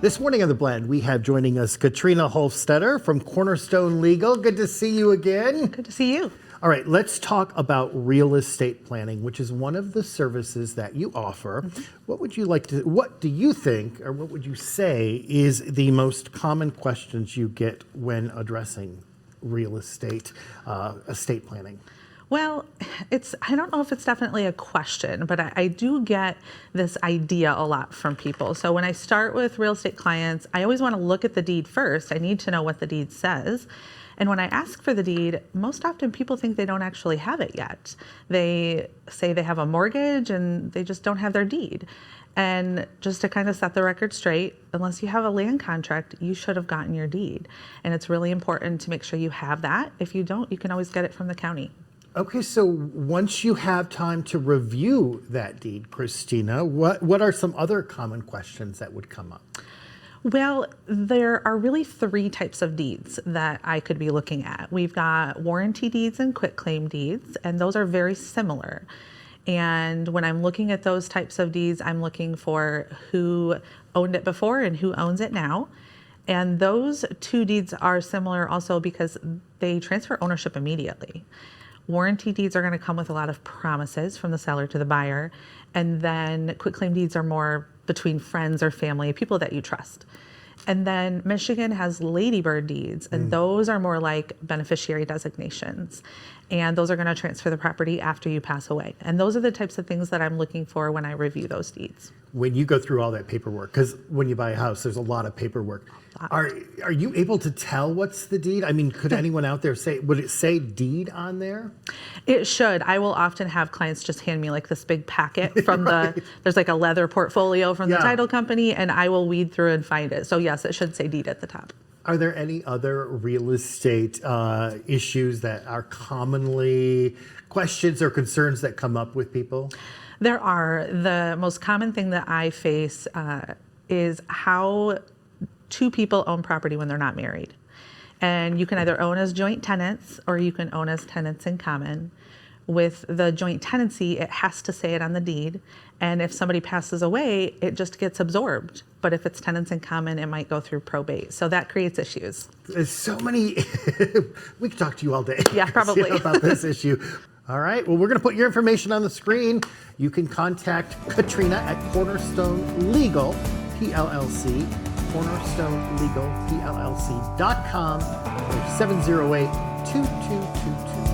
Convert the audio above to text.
This morning on The Blend, we have joining us Katrina Hofstetter from Cornerstone Legal. Good to see you again. Good to see you. All right, let's talk about real estate planning, which is one of the services that you offer. What do you think, or what would you say is the most common questions you get when addressing real estate, estate planning? Well, I don't know if it's definitely a question, but I do get this idea a lot from people. So when I start with real estate clients, I always want to look at the deed first. I need to know what the deed says. And when I ask for the deed, most often people think they don't actually have it yet. They say they have a mortgage and they just don't have their deed. And just to kind of set the record straight, unless you have a land contract, you should have gotten your deed. And it's really important to make sure you have that. If you don't, you can always get it from the county. Okay, so once you have time to review that deed, Christina, what are some other common questions that would come up? Well, there are really three types of deeds that I could be looking at. We've got warranty deeds and quitclaim deeds, and those are very similar. And when I'm looking at those types of deeds, I'm looking for who owned it before and who owns it now. And those two deeds are similar also because they transfer ownership immediately. Warranty deeds are going to come with a lot of promises from the seller to the buyer. And then quitclaim deeds are more between friends or family, people that you trust. And then Michigan has ladybird deeds, and those are more like beneficiary designations. And those are going to transfer the property after you pass away. And those are the types of things that I'm looking for when I review those deeds. When you go through all that paperwork, because when you buy a house, there's a lot of paperwork. Are you able to tell what's the deed? I mean, could anyone out there would it say deed on there? It should. I will often have clients just hand me like this big packet from Right. there's like a leather portfolio from the title company, and I will weed through and find it. So yes, it should say deed at the top. Are there any other real estate issues that are commonly questions or concerns that come up with people? There are. The most common thing that I face is how two people own property when they're not married. And you can either own as joint tenants or you can own as tenants in common. With the joint tenancy, it has to say it on the deed. And if somebody passes away, it just gets absorbed. But if it's tenants in common, it might go through probate. So that creates issues. There's so many, we could talk to you all day. Yeah, probably. about this issue. All right, well, we're going to put your information on the screen. You can contact Katrina at Cornerstone Legal, PLLC, cornerstonelegalplc.com or 708-2222.